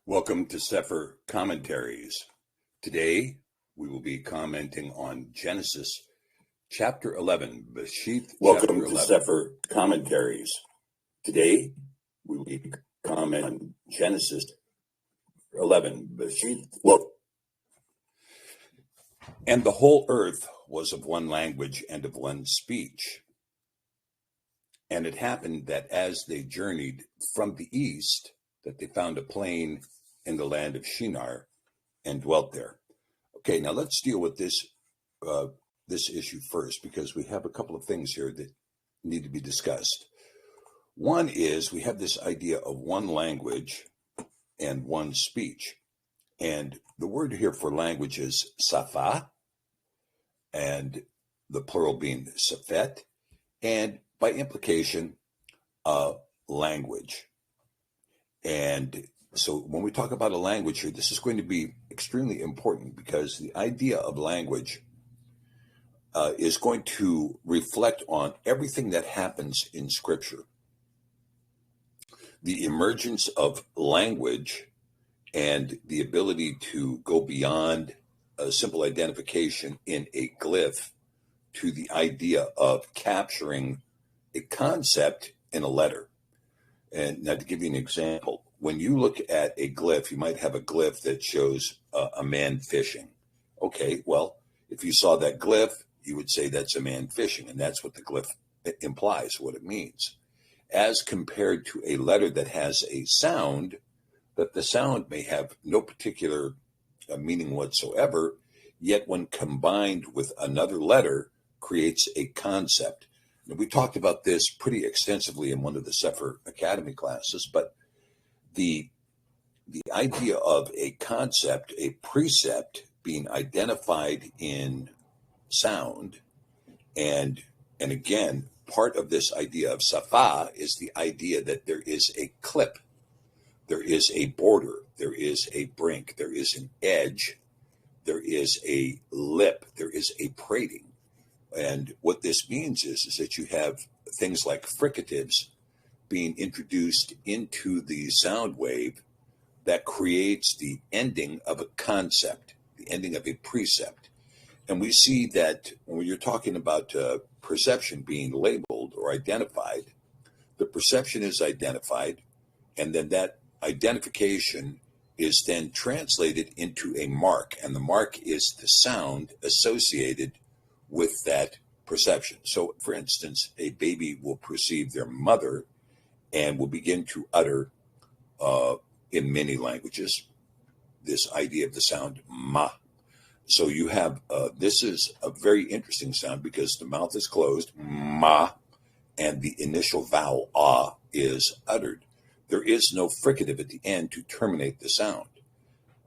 Welcome to Cepher Commentaries. Today, we will be commenting on Genesis chapter 11, Bere'shiyth. Welcome to Cepher Commentaries. Today, we will be commenting on Genesis 11, Bere'shiyth. And the whole earth was of one language and of one speech. And it happened that as they journeyed from the east, that they found a plain in the land of Shinar and dwelt there. Okay, now let's deal with this issue first, because we have a couple of things here that need to be discussed. One is we have this idea of one language and one speech. And the word here for language is safa, and the plural being sephet, and by implication, language. And so when we talk about a language here, this is going to be extremely important, because the idea of language is going to reflect on everything that happens in Scripture. The emergence of language and the ability to go beyond a simple identification in a glyph to the idea of capturing a concept in a letter. And now, to give you an example, when you look at a glyph, you might have a glyph that shows a man fishing. Okay, well, if you saw that glyph, you would say that's a man fishing, and that's what the glyph implies, what it means. As compared to a letter that has a sound, that the sound may have no particular meaning whatsoever, yet when combined with another letter, creates a concept. Now, we talked about this pretty extensively in one of the Cepher Academy classes, but the idea of a concept, a precept being identified in sound, and again, part of this idea of safa is the idea that there is a clip, there is a border, there is a brink, there is an edge, there is a lip, there is a prating. And what this means is that you have things like fricatives being introduced into the sound wave that creates the ending of a concept, the ending of a precept. And we see that when you're talking about perception being labeled or identified, the perception is identified, and then that identification is then translated into a mark, and the mark is the sound associated with that perception. So, for instance, a baby will perceive their mother and will begin to utter, in many languages, this idea of the sound ma. So you have, this is a very interesting sound because the mouth is closed, ma, and the initial vowel ah is uttered. There is no fricative at the end to terminate the sound.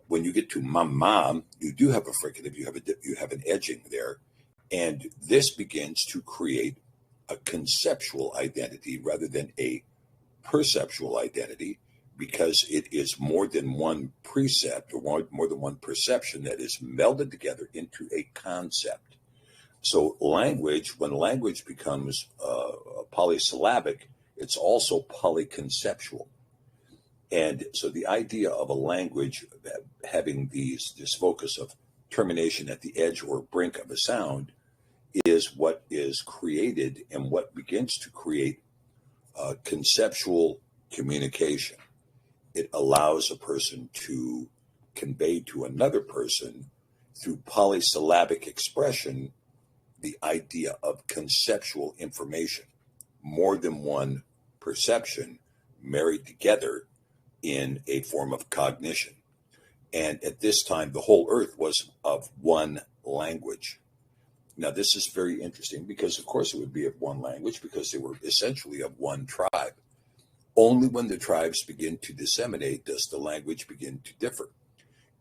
When you get to ma, you do have a fricative, you have an edging there, and this begins to create a conceptual identity rather than a perceptual identity, because it is more than one precept or more than one perception that is melded together into a concept. So language, when language becomes polysyllabic, it's also polyconceptual. And so the idea of a language having this focus of termination at the edge or brink of a sound is what is created and what begins to create conceptual communication. It allows a person to convey to another person through polysyllabic expression the idea of conceptual information, more than one perception married together in a form of cognition. And at this time, the whole earth was of one language. Now, this is very interesting because, of course, it would be of one language because they were essentially of one tribe. Only when the tribes begin to disseminate does the language begin to differ.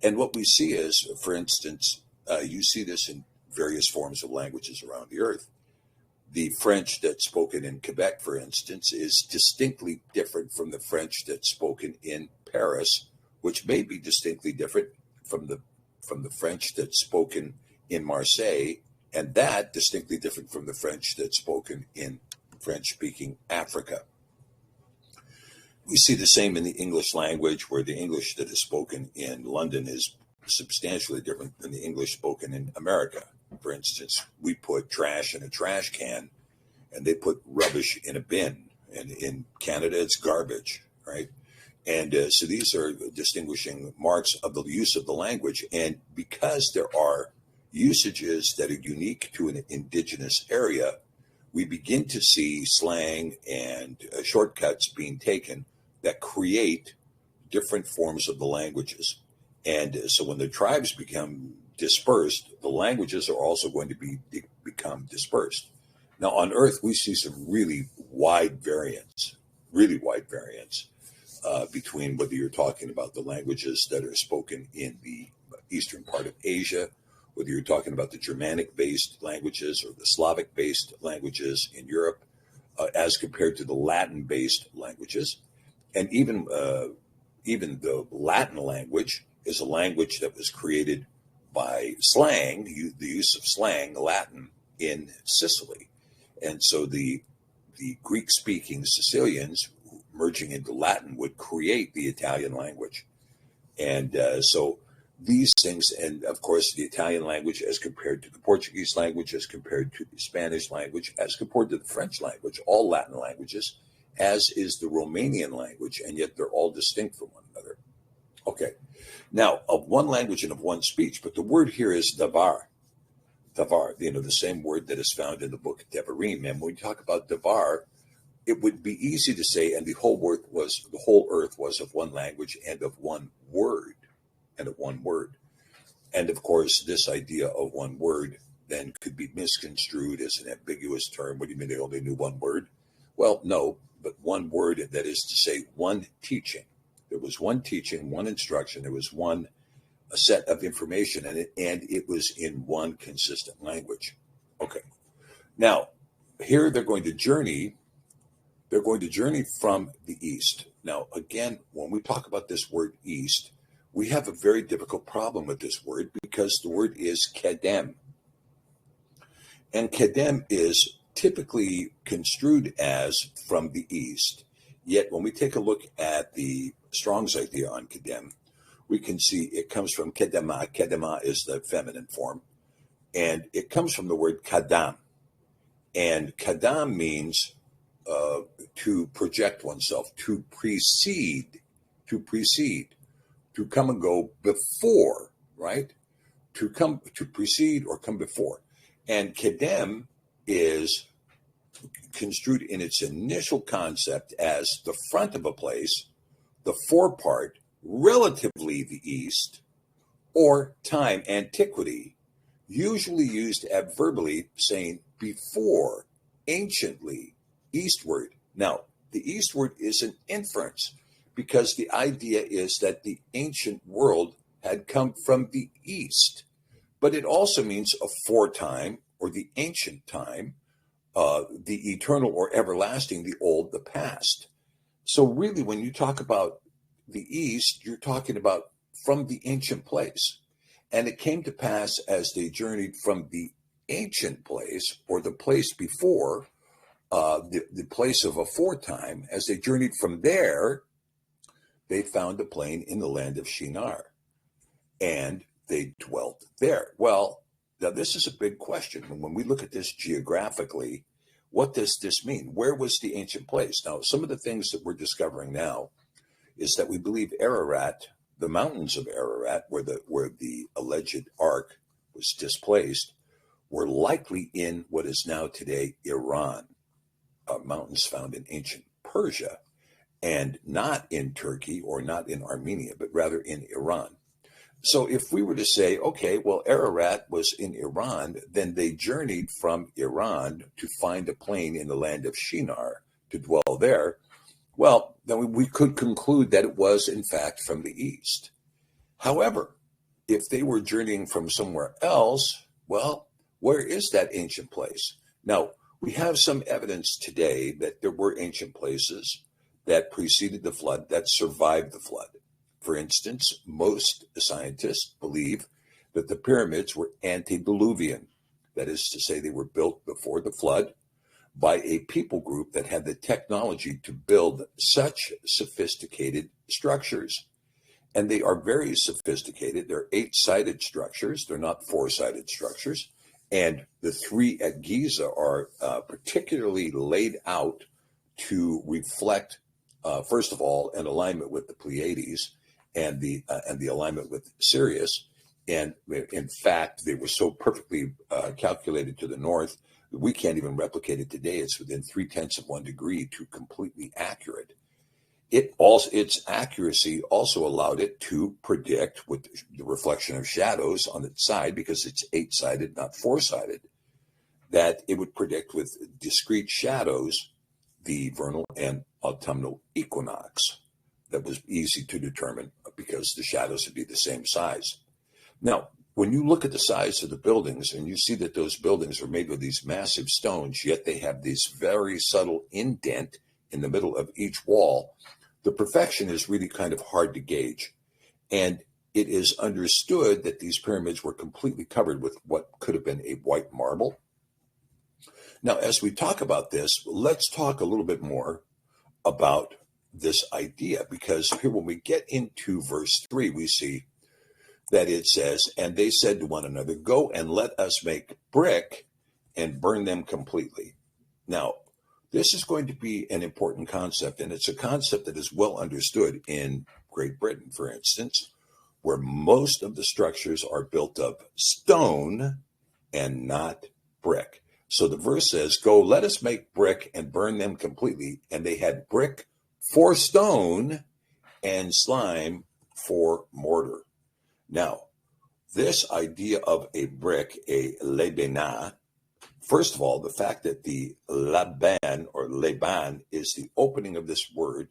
And what we see is, for instance, you see this in various forms of languages around the earth. The French that's spoken in Quebec, for instance, is distinctly different from the French that's spoken in Paris, which may be distinctly different from the French that's spoken in Marseille, and that distinctly different from the French that's spoken in French-speaking Africa. We see the same in the English language, where the English that is spoken in London is substantially different than the English spoken in America. For instance, we put trash in a trash can, and they put rubbish in a bin. And in Canada, it's garbage, right? And so these are distinguishing marks of the use of the language. And because there are usages that are unique to an indigenous area, we begin to see slang and shortcuts being taken that create different forms of the languages. And so when the tribes become dispersed, the languages are also going to become dispersed. Now, on Earth, we see some really wide variance between whether you're talking about the languages that are spoken in the eastern part of Asia, whether you're talking about the Germanic-based languages or the Slavic-based languages in Europe, as compared to the Latin-based languages. And even the Latin language is a language that was created by slang, the use of slang, Latin, in Sicily. And so the Greek-speaking Sicilians merging into Latin would create the Italian language. And so these things, and of course the Italian language as compared to the Portuguese language, as compared to the Spanish language, as compared to the French language, all Latin languages, as is the Romanian language, and yet they're all distinct from one another. Okay, now of one language and of one speech, but the word here is davar. Davar, the same word that is found in the book Devarim. And when we talk about davar, it would be easy to say, and the whole earth was of one language and of one word, And of course, this idea of one word then could be misconstrued as an ambiguous term. What do you mean they only knew one word? Well, no, but one word, that is to say one teaching. There was one teaching, one instruction, there was a set of information, and it was in one consistent language. Okay. Now, here they're going to journey from the east. Now, again, when we talk about this word east, we have a very difficult problem with this word because the word is kedem. And kedem is typically construed as from the east. Yet when we take a look at the Strong's idea on kedem, we can see it comes from kedema. Kedema is the feminine form. And it comes from the word kadam. And kadam means to project oneself, to precede, to come and go before, right? To precede or come before. And kedem is construed in its initial concept as the front of a place, the forepart, relatively the east, or time, antiquity, usually used adverbially, saying before, anciently, eastward. Now, the eastward is an inference because the idea is that the ancient world had come from the east, but it also means aforetime or the ancient time, the eternal or everlasting, the old, the past. So really, when you talk about the east, you're talking about from the ancient place. And it came to pass as they journeyed from the ancient place or the place before, the place of aforetime, as they journeyed from there, they found a plain in the land of Shinar, and they dwelt there. Well, now this is a big question. When we look at this geographically, what does this mean? Where was the ancient place? Now, some of the things that we're discovering now is that we believe Ararat, the mountains of Ararat, where the alleged ark was displaced, were likely in what is now today Iran, mountains found in ancient Persia, and not in Turkey or not in Armenia, but rather in Iran. So if we were to say, okay, well, Ararat was in Iran, then they journeyed from Iran to find a plain in the land of Shinar to dwell there. Well, then we could conclude that it was, in fact, from the east. However, if they were journeying from somewhere else, well, where is that ancient place? Now, we have some evidence today that there were ancient places that preceded the flood, that survived the flood. For instance, most scientists believe that the pyramids were antediluvian. That is to say, they were built before the flood, by a people group that had the technology to build such sophisticated structures. And they are very sophisticated. They're 8-sided structures. They're not 4-sided structures. And the 3 at Giza are particularly laid out to reflect, first of all, an alignment with the Pleiades and the alignment with Sirius. And in fact, they were so perfectly calculated to the north, we can't even replicate it today. It's within 0.3 of 1 degree to completely accurate. Its accuracy also allowed it to predict with the reflection of shadows on its side, because it's 8-sided, not 4-sided, that it would predict with discrete shadows the vernal and autumnal equinox. That was easy to determine because the shadows would be the same size. Now, when you look at the size of the buildings and you see that those buildings are made with these massive stones, yet they have this very subtle indent in the middle of each wall, the perfection is really kind of hard to gauge. And it is understood that these pyramids were completely covered with what could have been a white marble. Now, as we talk about this, let's talk a little bit more about this idea, because here when we get into verse 3, we see that it says, and they said to one another, go and let us make brick and burn them completely. Now, this is going to be an important concept, and it's a concept that is well understood in Great Britain, for instance, where most of the structures are built of stone and not brick. So the verse says, go, let us make brick and burn them completely. And they had brick for stone and slime for mortar. Now, this idea of a brick, a lebena, first of all, the fact that the Laban or Laban is the opening of this word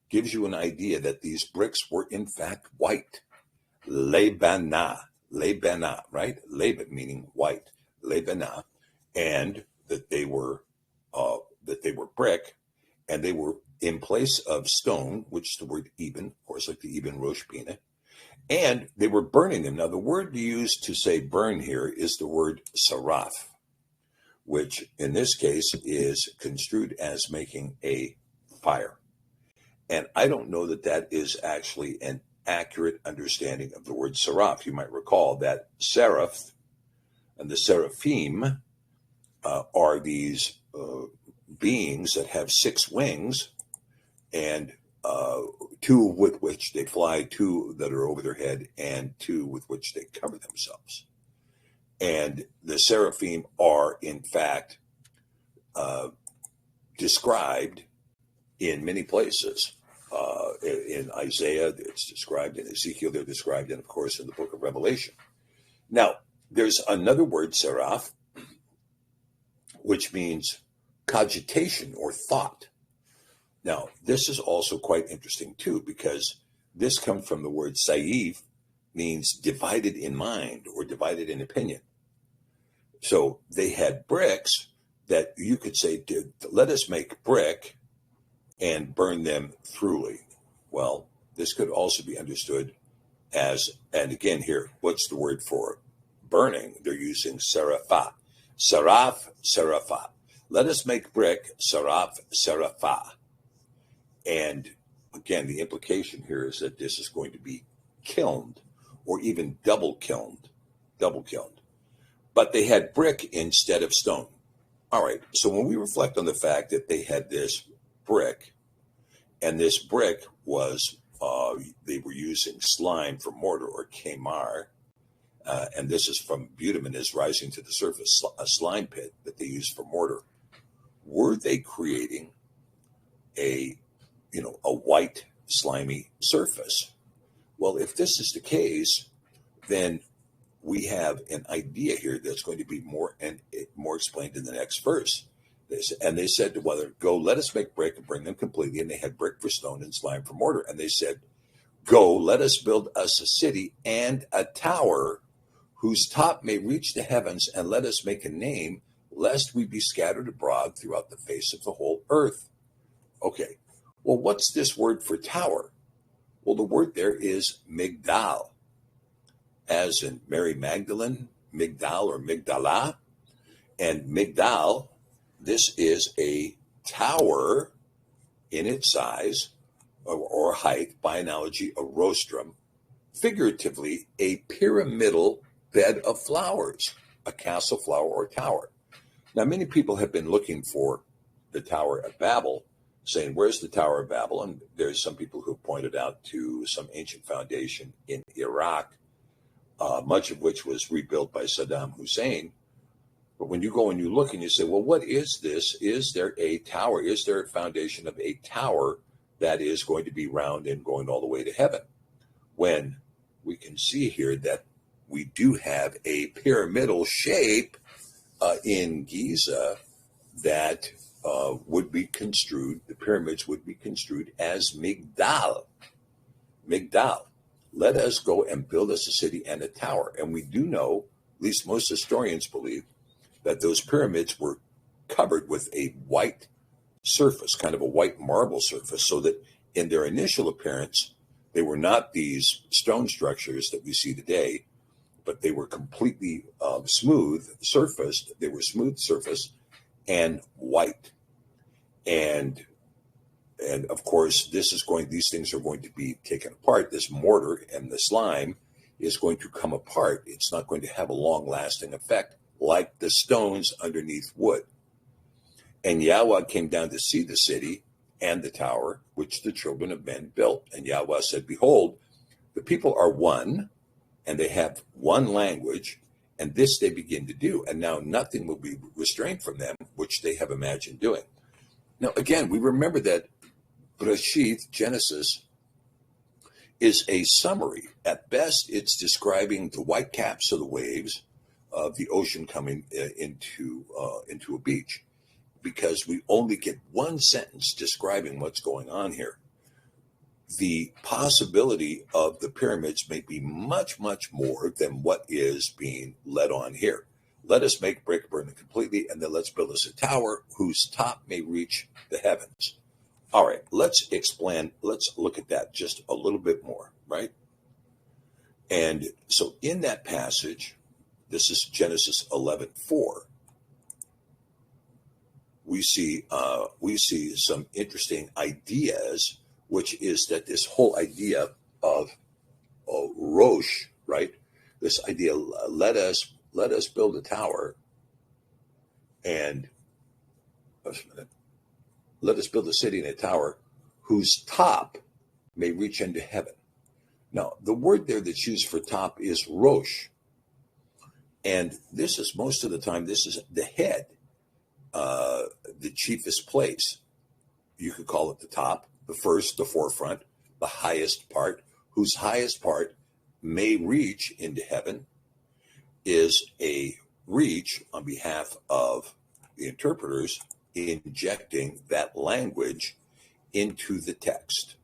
gives you an idea that these bricks were in fact white. Lebana, right? Laban meaning white, Lebana, and that they were brick, and they were in place of stone, which is the word Eben, of course, like the Eben Rosh Pina, and they were burning them. Now, the word used to say burn here is the word saraf, which in this case is construed as making a fire. And I don't know that that is actually an accurate understanding of the word seraph. You might recall that seraph and the seraphim are these beings that have 6 wings, and 2 with which they fly, 2 that are over their head, and 2 with which they cover themselves. And the seraphim are, in fact, described in many places. In Isaiah, it's described. In Ezekiel, they're described. And, of course, in the book of Revelation. Now, there's another word, seraph, which means cogitation or thought. Now, this is also quite interesting, too, because this comes from the word saif, means divided in mind or divided in opinion. So they had bricks that you could say, let us make brick and burn them throughly. Well, this could also be understood as, and again here, what's the word for burning? They're using serapha. Seraph, serapha. Let us make brick, seraph, serapha. And again, the implication here is that this is going to be kilned or even double kilned. But they had brick instead of stone. All right, so when we reflect on the fact that they had this brick, and this brick was, they were using slime for mortar or kamar, and this is from bituminous rising to the surface, a slime pit that they used for mortar. Were they creating a white slimy surface? Well, if this is the case, then we have an idea here that's going to be more explained in the next verse. And they said to one another, go, let us make brick and bring them completely. And they had brick for stone and slime for mortar. And they said, go, let us build us a city and a tower whose top may reach the heavens, and let us make a name, lest we be scattered abroad throughout the face of the whole earth. Okay, well, what's this word for tower? Well, the word there is migdal, as in Mary Magdalene, Migdal or Migdala. And Migdal this is a tower in its size or height, by analogy, a rostrum, figuratively, a pyramidal bed of flowers, a castle flower or tower. Now, many people have been looking for the Tower of Babel, saying, where's the Tower of Babel? And there's some people who pointed out to some ancient foundation in Iraq, much of which was rebuilt by Saddam Hussein. But when you go and you look and you say, well, what is this? Is there a tower? Is there a foundation of a tower that is going to be round and going all the way to heaven? When we can see here that we do have a pyramidal shape in Giza that would be construed, the pyramids would be construed as Migdal. Migdal. Let us go and build us a city and a tower. And we do know, at least most historians believe, that those pyramids were covered with a white surface, kind of a white marble surface, so that in their initial appearance, they were not these stone structures that we see today, but they were completely smooth surfaced. They were smooth surface and white. And of course, these things are going to be taken apart. This mortar and the slime is going to come apart. It's not going to have a long lasting effect like the stones underneath wood. And Yahweh came down to see the city and the tower, which the children of men built. And Yahweh said, behold, the people are one, and they have one language, and this they begin to do. And now nothing will be restrained from them, which they have imagined doing. Now, again, we remember that Bere'shiyth, Genesis, is a summary. At best, it's describing the white caps of the waves of the ocean coming into a beach, because we only get one sentence describing what's going on here. The possibility of the pyramids may be much, much more than what is being led on here. Let us make break burn completely, and then let's build us a tower whose top may reach the heavens. All right, let's look at that just a little bit more, right? And so in that passage, this is Genesis 11:4. We see some interesting ideas, which is that this whole idea of Rosh, right? This idea, let us build a tower, and let us build a city and a tower whose top may reach into heaven. Now, the word there that's used for top is Rosh. And this is most of the time, this is the head, the chiefest place. You could call it the top, the first, the forefront, the highest part, whose highest part may reach into heaven, is a reach on behalf of the interpreters injecting that language into the text.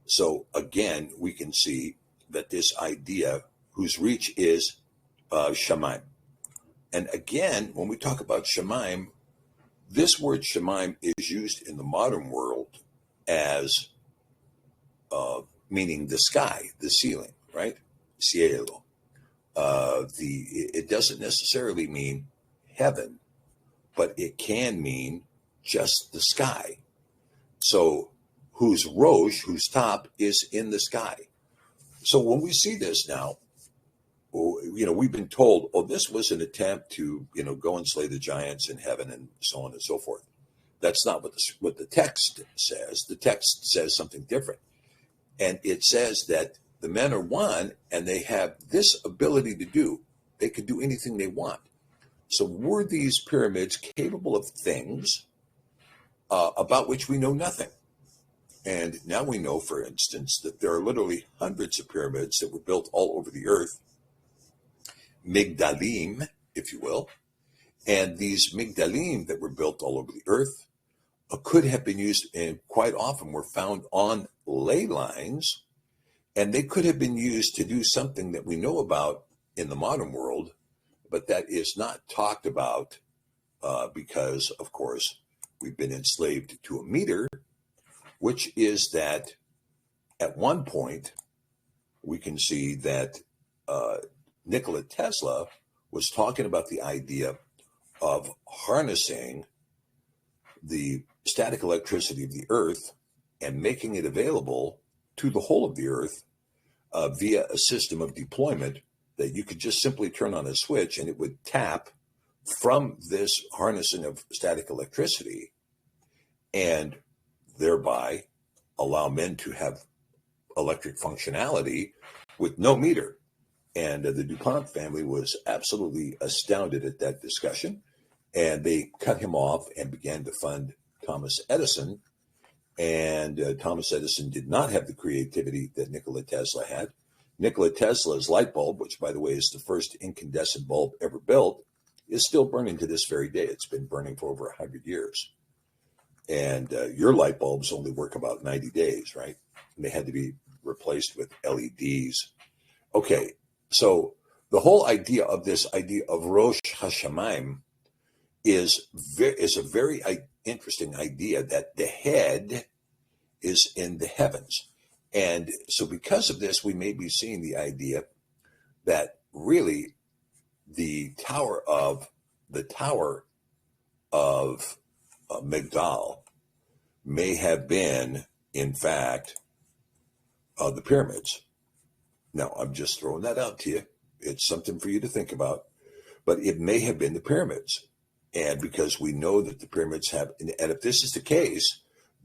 So again, we can see that this idea whose reach is Shemaim. And again, when we talk about Shemaim, this word Shemaim is used in the modern world as meaning the sky, the ceiling, right? Cielo. It doesn't necessarily mean heaven, but it can mean just the sky. So whose Rosh, whose top, is in the sky. So when we see this now, we've been told, this was an attempt to, go and slay the giants in heaven and so on and so forth. That's not what the text says. The text says something different. And it says that the men are one, and they have this ability to do. They could do anything they want. So were these pyramids capable of things about which we know nothing? And now we know, for instance, that there are literally hundreds of pyramids that were built all over the earth, Migdalim, if you will. And these Migdalim that were built all over the earth could have been used, and quite often were found on ley lines, and they could have been used to do something that we know about in the modern world, but that is not talked about because, of course, we've been enslaved to a meter, which is that at one point we can see that Nikola Tesla was talking about the idea of harnessing the static electricity of the earth and making it available to the whole of the earth via a system of deployment that you could just simply turn on a switch and it would tap from this harnessing of static electricity and thereby allow men to have electric functionality with no meter. And the DuPont family was absolutely astounded at that discussion. And they cut him off and began to fund Thomas Edison. And Thomas Edison did not have the creativity that Nikola Tesla had. Nikola Tesla's light bulb, which, by the way, is the first incandescent bulb ever built, is still burning to this very day. It's been burning for over 100 years. And your light bulbs only work about 90 days, right? And they had to be replaced with LEDs. Okay, so the whole idea of this idea of Rosh Hashamayim is a very interesting idea that the head is in the heavens. And so because of this, we may be seeing the idea that really the tower of Migdal may have been, in fact, the pyramids. Now, I'm just throwing that out to you. It's something for you to think about. But it may have been the pyramids. And because we know that the pyramids have, and if this is the case,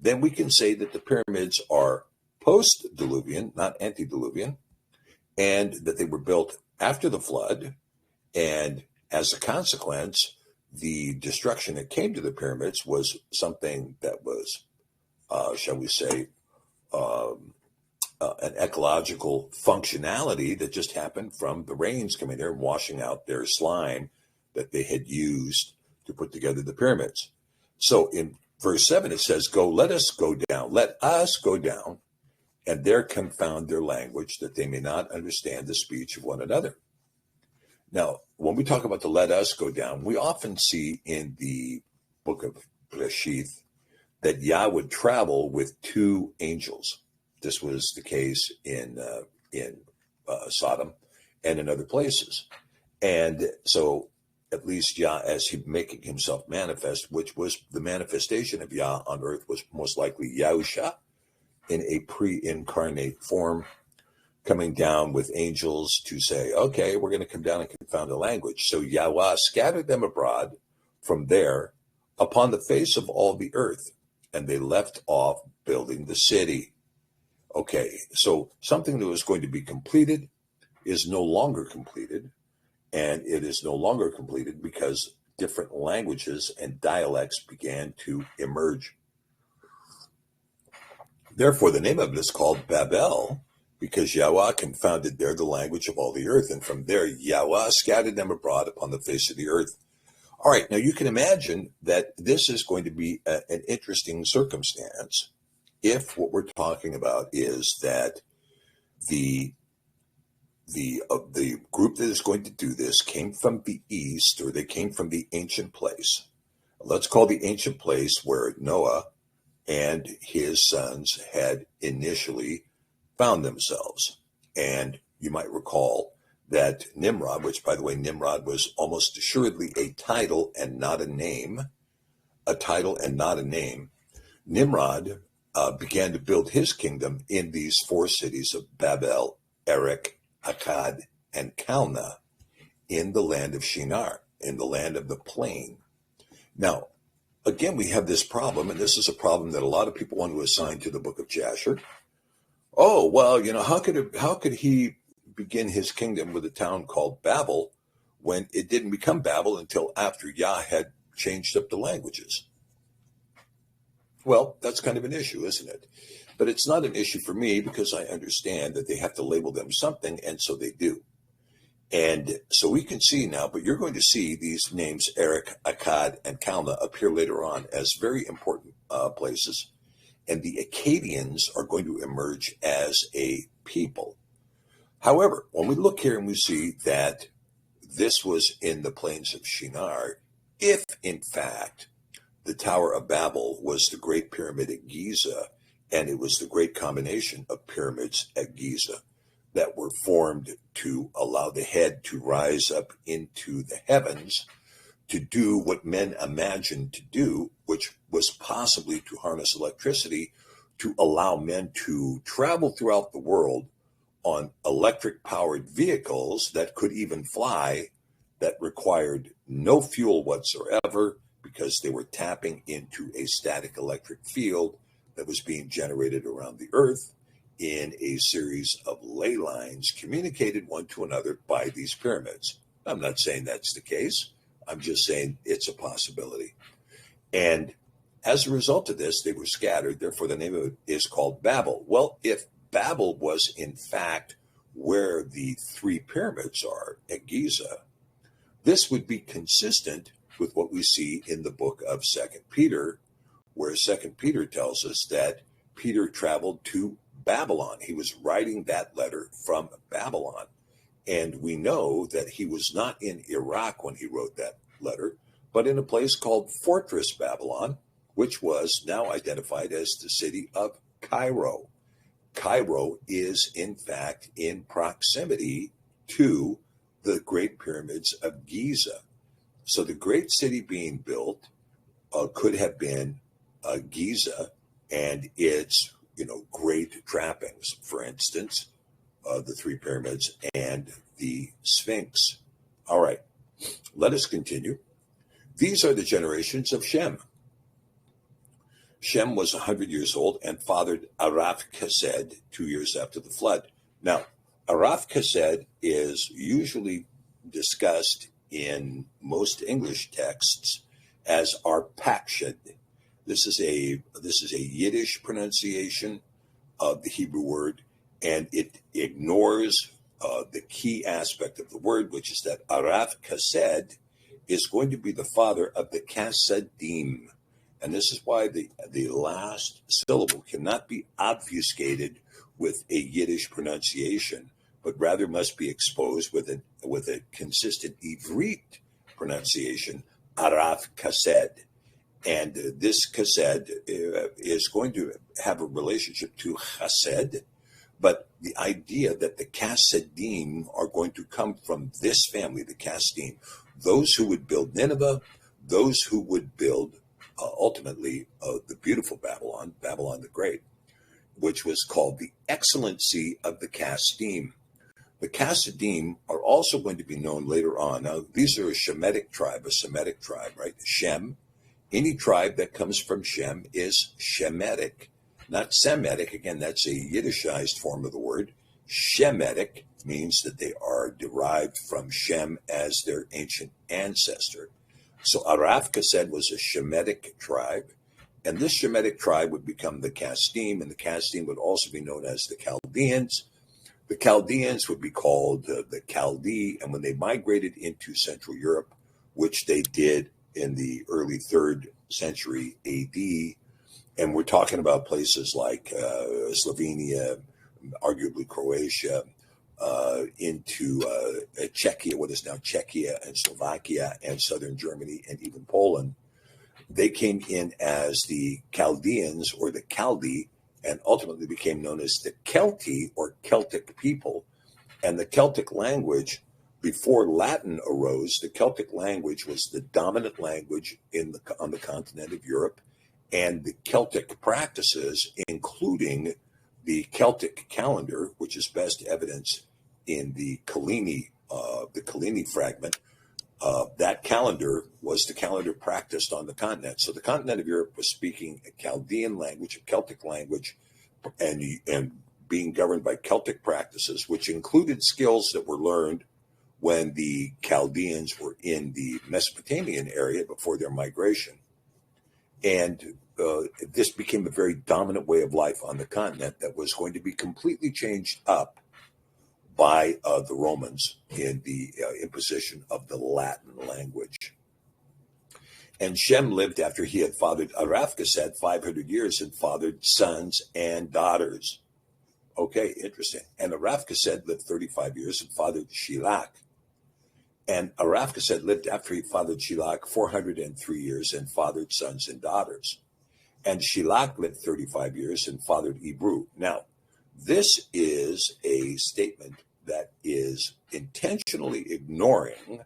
then we can say that the pyramids are post-diluvian, not antediluvian, and that they were built after the flood. And as a consequence, the destruction that came to the pyramids was something that was, shall we say, an ecological functionality that just happened from the rains coming there and washing out their slime that they had used to put together the pyramids. So in verse 7, it says, let us go down, and there confound their language, that they may not understand the speech of one another. Now, when we talk about the let us go down, we often see in the book of Bere'shiyth that Yah would travel with two angels. This was the case in Sodom and in other places. And so at least Yah, as he making himself manifest, which was the manifestation of Yah on earth, was most likely Yahusha in a pre-incarnate form, coming down with angels to say, okay, we're going to come down and confound the language. So Yahweh scattered them abroad from there upon the face of all the earth, and they left off building the city. Okay, so something that was going to be completed is no longer completed, and it is no longer completed because different languages and dialects began to emerge. Therefore, the name of it is called Babel, because Yahweh confounded there the language of all the earth, and from there Yahweh scattered them abroad upon the face of the earth. All right, now you can imagine that this is going to be an interesting circumstance if what we're talking about is that the group that is going to do this came from the east, or they came from the ancient place. Let's call the ancient place where Noah and his sons had initially found themselves. And you might recall that Nimrod, which, by the way, Nimrod was almost assuredly a title and not a name, Nimrod began to build his kingdom in these four cities of Babel, Erech, Akkad, and Calneh in the land of Shinar, in the land of the plain. Now, again, we have this problem, and this is a problem that a lot of people want to assign to the book of Jasher. Oh, well, how could he begin his kingdom with a town called Babel when it didn't become Babel until after Yah had changed up the languages? Well, that's kind of an issue, isn't it? But it's not an issue for me because I understand that they have to label them something, and so they do. And so we can see now, but you're going to see these names, Erech, Akkad, and Calneh, appear later on as very important places. And the Akkadians are going to emerge as a people. However, when we look here and we see that this was in the plains of Shinar, if in fact the Tower of Babel was the Great Pyramid at Giza, and it was the great combination of pyramids at Giza that were formed to allow the head to rise up into the heavens to do what men imagined to do, which was possibly to harness electricity to allow men to travel throughout the world on electric-powered vehicles that could even fly, that required no fuel whatsoever because they were tapping into a static electric field that was being generated around the earth in a series of ley lines communicated one to another by these pyramids. I'm not saying that's the case. I'm just saying it's a possibility. And as a result of this, they were scattered. Therefore, the name of it is called Babel. Well, if Babel was in fact where the three pyramids are at Giza, this would be consistent with what we see in the book of 2 Peter, where 2 Peter tells us that Peter traveled to Babylon. He was writing that letter from Babylon. And we know that he was not in Iraq when he wrote that letter, but in a place called Fortress Babylon, which was now identified as the city of Cairo. Cairo is, in fact, in proximity to the Great Pyramids of Giza. So the great city being built could have been Giza and its, great trappings. For instance, the three pyramids and the Sphinx. All right, let us continue. These are the generations of Shem. Shem was 100 years old and fathered Arphaxad 2 years after the flood. Now, Arphaxad is usually discussed in most English texts as Arpachshad. This is a Yiddish pronunciation of the Hebrew word, and it ignores the key aspect of the word, which is that Arphaxad is going to be the father of the Chassidim. And this is why the last syllable cannot be obfuscated with a Yiddish pronunciation, but rather must be exposed with a consistent Ivrit pronunciation, Arphaxad. And this chesed is going to have a relationship to chesed, but the idea that the Chassidim are going to come from this family, the Chassidim, those who would build Nineveh, those who would build ultimately the beautiful Babylon, Babylon the Great, which was called the excellency of the Chassidim. The Chassidim are also going to be known later on. Now, these are a Shemitic tribe, right? Shem. Any tribe that comes from Shem is Shemitic, not Semitic. Again, that's a Yiddishized form of the word. Shemitic means that they are derived from Shem as their ancient ancestor. So Arphaxad was a Shemitic tribe, and this Shemitic tribe would become the Chassidim, and the Chassidim would also be known as the Chaldeans. The Chaldeans would be called the Chaldee, and when they migrated into Central Europe, which they did in the early 3rd century AD, and we're talking about places like Slovenia, arguably Croatia, into Czechia, what is now Czechia and Slovakia, and southern Germany, and even Poland. They came in as the Chaldeans or the Chaldee, and ultimately became known as the Celti or Celtic people. And the Celtic language, before Latin arose, the Celtic language was the dominant language on the continent of Europe, and the Celtic practices, including the Celtic calendar, which is best evidenced in the Kalini fragment, that calendar was the calendar practiced on the continent. So the continent of Europe was speaking a Chaldean language, a Celtic language, and being governed by Celtic practices, which included skills that were learned when the Chaldeans were in the Mesopotamian area before their migration. And this became a very dominant way of life on the continent that was going to be completely changed up by the Romans in the imposition of the Latin language. And Shem lived after he had fathered Arphaxad 500 years and fathered sons and daughters. Okay, interesting. And Arphaxad lived 35 years and fathered Shelach. And Arphaxad lived after he fathered Shelach 403 years and fathered sons and daughters. And Shelach lived 35 years and fathered Ebru. Now, this is a statement that is intentionally ignoring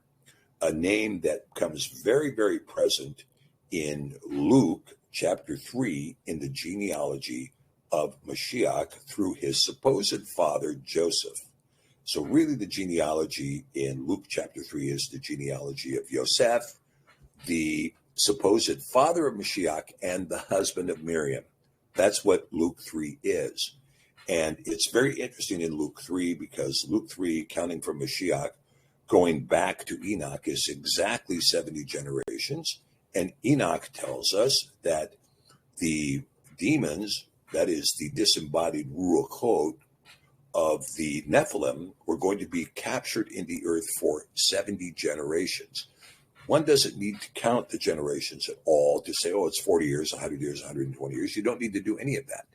a name that becomes very, very present in Luke chapter 3 in the genealogy of Mashiach through his supposed father, Joseph. So really the genealogy in Luke chapter 3 is the genealogy of Yosef, the supposed father of Mashiach, and the husband of Miriam. That's what Luke 3 is. And it's very interesting in Luke 3 because Luke 3, counting from Mashiach, going back to Enoch, is exactly 70 generations. And Enoch tells us that the demons, that is the disembodied Ruachot of the Nephilim, were going to be captured in the earth for 70 generations. One doesn't need to count the generations at all to say, oh, it's 40 years, 100 years, 120 years. You don't need to do any of that.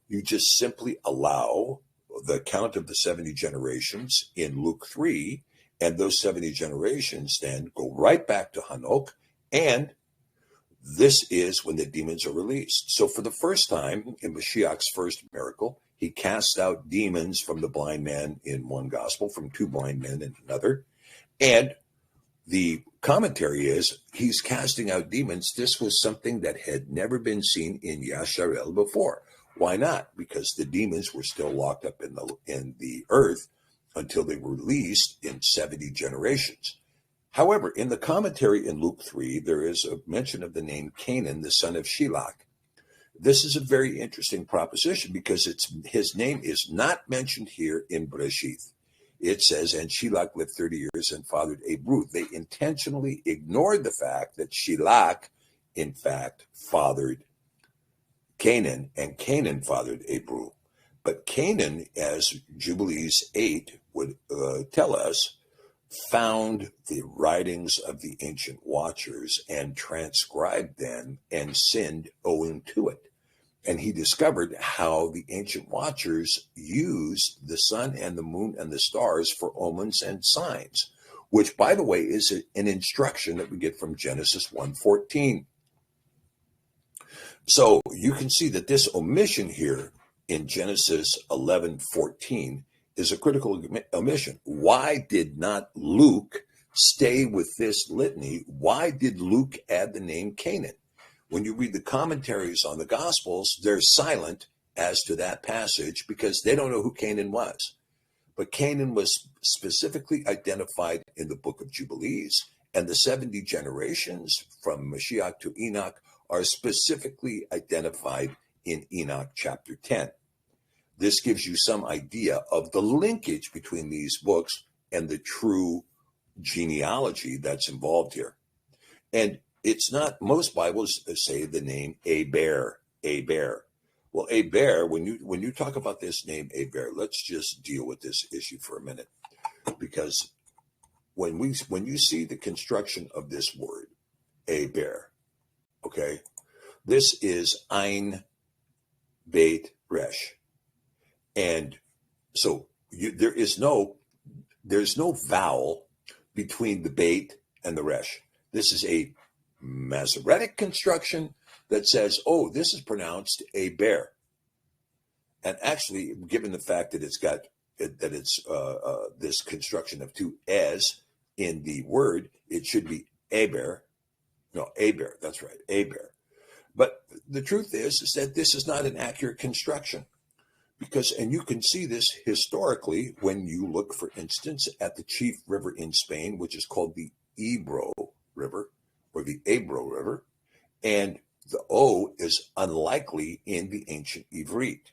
You just simply allow the count of the 70 generations in Luke 3, and those 70 generations then go right back to Hanok, and this is when the demons are released. So for the first time in Mashiach's first miracle, he casts out demons from the blind man in one gospel, from two blind men in another. And the commentary is he's casting out demons. This was something that had never been seen in Yasharel before. Why not? Because the demons were still locked up in the earth until they were released in 70 generations. However, in the commentary in Luke 3, there is a mention of the name Canaan, the son of Shelach. This is a very interesting proposition because his name is not mentioned here in Bere'shiyth. It says, and Shelach lived 30 years and fathered Abru. They intentionally ignored the fact that Shelach, in fact, fathered Canaan, and Canaan fathered Abru. But Canaan, as Jubilees 8 would tell us, found the writings of the ancient watchers and transcribed them and sinned owing to it. And he discovered how the ancient watchers used the sun and the moon and the stars for omens and signs, which, by the way, is an instruction that we get from Genesis 1:14. So you can see that this omission here in Genesis 11:14 is a critical omission. Why did not Luke stay with this litany? Why did Luke add the name Canaan? When you read the commentaries on the Gospels, they're silent as to that passage because they don't know who Canaan was. But Canaan was specifically identified in the book of Jubilees, and the 70 generations from Mashiach to Enoch are specifically identified in Enoch chapter 10. This gives you some idea of the linkage between these books and the true genealogy that's involved here. And it's not, most Bibles say the name Aber. Well, Aber, when you talk about this name Aber, let's just deal with this issue for a minute. Because when you see the construction of this word, Aber, okay, this is Ein Beit Resh. And so there's no vowel between the Beit and the Resh. This is a Masoretic construction that says, oh, this is pronounced a bear. And actually, given the fact that it's this construction of two es in the word, it should be aber. No, aber, that's right, aber. But the truth is that this is not an accurate construction. Because, and you can see this historically when you look, for instance, at the chief river in Spain, which is called the Ebro River, or the Ebro River, and the O is unlikely in the ancient Ivrit.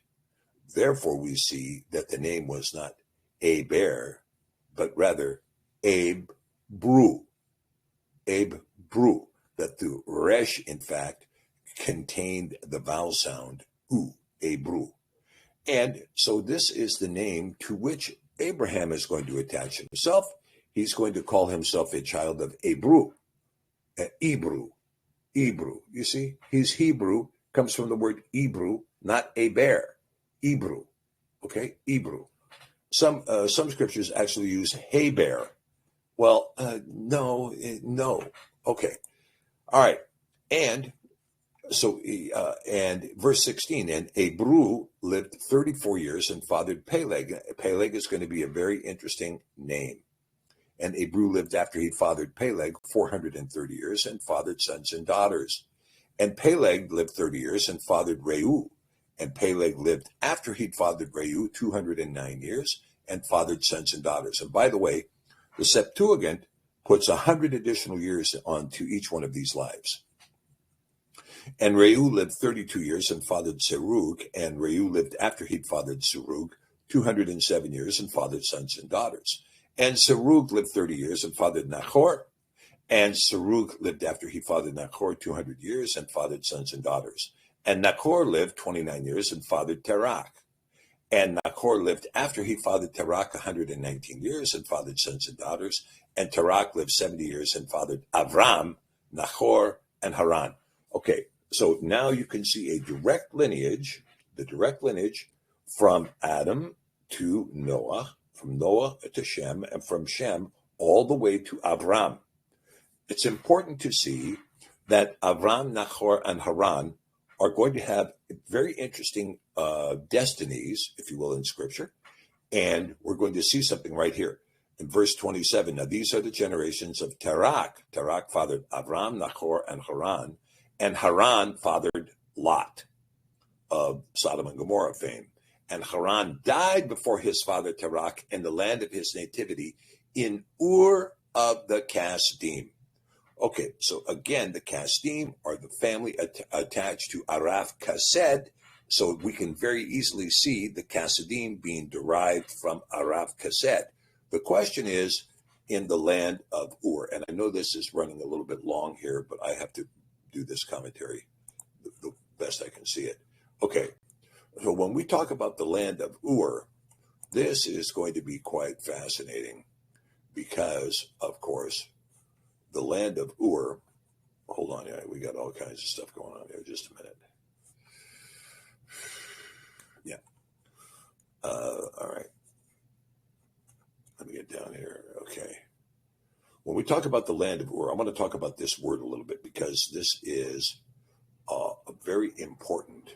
Therefore, we see that the name was not Aber, but rather Abru. Abru, that the Resh, in fact, contained the vowel sound U, Abru. And so this is the name to which Abraham is going to attach himself. He's going to call himself a child of Abru. Hebrew. You see, he's Hebrew, comes from the word Hebrew, not a bear. Hebrew. Okay, Hebrew. Some scriptures actually use hey bear. Well, no. Okay. All right. And so, and verse 16, and Abru lived 34 years and fathered Peleg. Peleg is going to be a very interesting name. And Abru lived after he fathered Peleg 430 years and fathered sons and daughters. And Peleg lived 30 years and fathered Reu. And Peleg lived after he'd fathered Reu 209 years and fathered sons and daughters. And by the way, the Septuagint puts 100 additional years onto each one of these lives. And Reu lived 32 years and fathered Serug, and Reu lived after he'd fathered Serug 207 years and fathered sons and daughters. And Serug lived 30 years and fathered Nachor, and Serug lived after he fathered Nachor 200 years and fathered sons and daughters. And Nachor lived 29 years and fathered Terach. And Nachor lived after he fathered Terach 119 years and fathered sons and daughters. And Terach lived 70 years and fathered Avram, Nachor, and Haran. Okay, so now you can see a direct lineage, the direct lineage from Adam to Noah, from Noah to Shem, and from Shem all the way to Avram. It's important to see that Avram, Nachor, and Haran are going to have very interesting destinies, if you will, in Scripture. And we're going to see something right here in verse 27. Now, these are the generations of Terach. Terach fathered Avram, Nachor, and Haran fathered Lot of Sodom and Gomorrah fame. And Haran died before his father Terach in the land of his nativity in Ur of the Kasdim. Okay, so again, the Kasdim are the family attached to Araf Kased, so we can very easily see the Kasidim being derived from Araf Kased. The question is, in the land of Ur, and I know this is running a little bit long here, but I have to do this commentary the best I can see it. Okay, so when we talk about the land of Ur, this is going to be quite fascinating because, of course, the land of Ur, hold on, we got all kinds of stuff going on here. Just a minute. Yeah. All right. Let me get down here. Okay. When we talk about the land of Ur, I want to talk about this word a little bit because this is a very important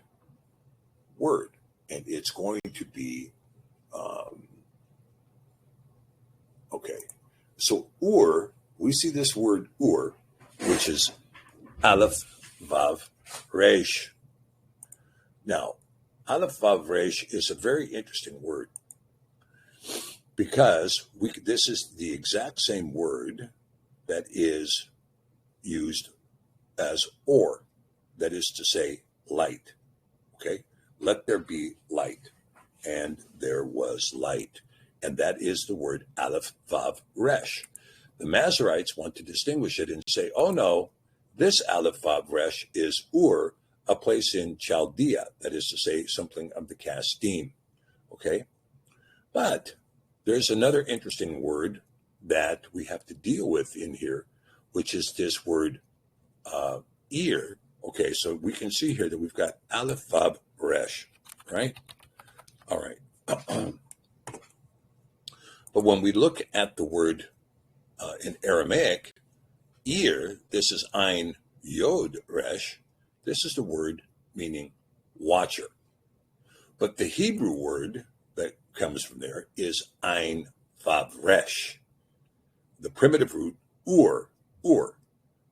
word, and it's going to be, okay. So Ur, we see this word Ur, which is Aleph, Vav, Resh. Now, Aleph, Vav, Resh is a very interesting word because this is the exact same word that is used as or, that is to say, light. Okay? Let there be light. And there was light. And that is the word Aleph, Vav, Resh. The Masoretes want to distinguish it and say, oh no, this Aleph, Vav, Resh is Ur, a place in Chaldea, that is to say, something of the Kasdim. Okay? But there's another interesting word that we have to deal with in here, which is this word ear. Okay, so we can see here that we've got Aleph, Vav, Resh, right? All right. But when we look at the word in Aramaic, ear, this is Ein Yod Resh, this is the word meaning watcher. But the Hebrew word that comes from there is Ein Vav Resh. The primitive root, Ur,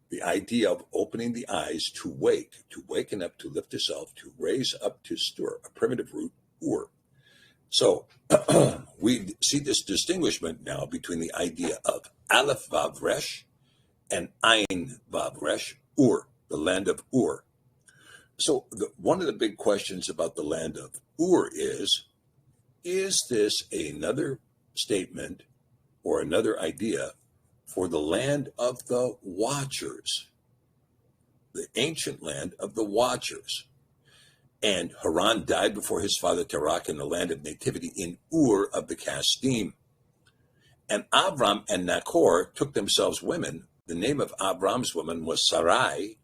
the idea of opening the eyes to wake, to waken up, to lift yourself, to raise up, to stir, a primitive root, Ur. So we see this distinguishment now between the idea of Aleph Vav Resh and Ein Vav Resh, Ur, the land of Ur. So one of the big questions about the land of Ur is this another statement or another idea for the land of the Watchers, the ancient land of the Watchers? And Haran died before his father Terach in the land of nativity in Ur of the Kasdim. And Avram and Nachor took themselves women. The name of Avram's woman was Sarai,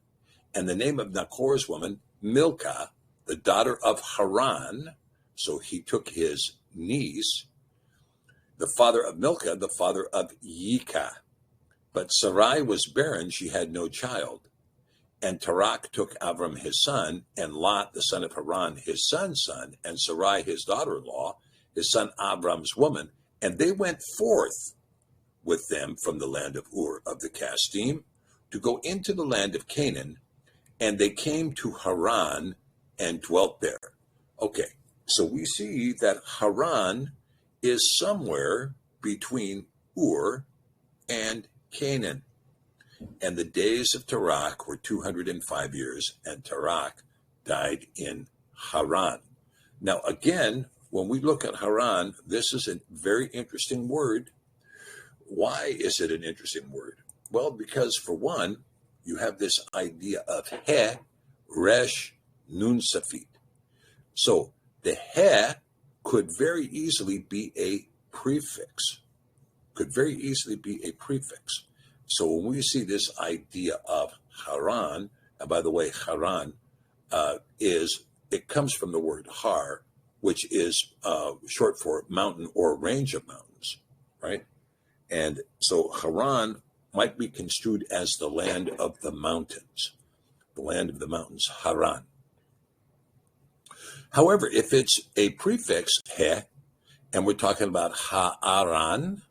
and the name of Nachor's woman, Milcah, the daughter of Haran. So he took his niece, the father of Milcah, the father of Yikah. But Sarai was barren, she had no child. And Terach took Avram his son, and Lot, the son of Haran, his son's son, and Sarai, his daughter-in-law, his son Avram's woman, and they went forth with them from the land of Ur of the Kasdim to go into the land of Canaan, and they came to Haran and dwelt there. Okay, so we see that Haran is somewhere between Ur and Canaan. And the days of Tarak were 205 years, and Tarak died in Haran. Now, again, when we look at Haran, this is a very interesting word. Why is it an interesting word? Well, because for one, you have this idea of he, resh, nun safit. So the he could very easily be a prefix. So when we see this idea of Haran, and by the way, Haran it comes from the word har, which is short for mountain or range of mountains, right? And so Haran might be construed as the land of the mountains, Haran. However, if it's a prefix, he, and we're talking about ha'aran,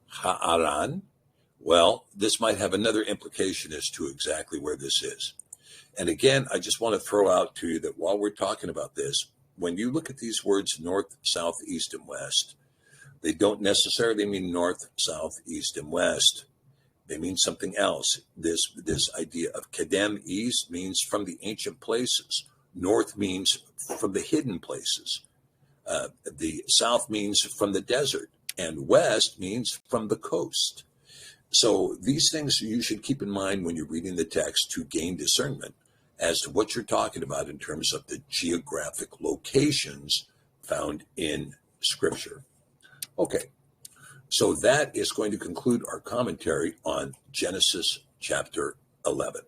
well, this might have another implication as to exactly where this is. And again, I just want to throw out to you that while we're talking about this, when you look at these words north, south, east, and west, they don't necessarily mean north, south, east, and west. They mean something else. This idea of kedem, east, means from the ancient places. North means from the hidden places. The south means from the desert. And west means from the coast. So these things you should keep in mind when you're reading the text to gain discernment as to what you're talking about in terms of the geographic locations found in Scripture. Okay, so that is going to conclude our commentary on Genesis chapter 11.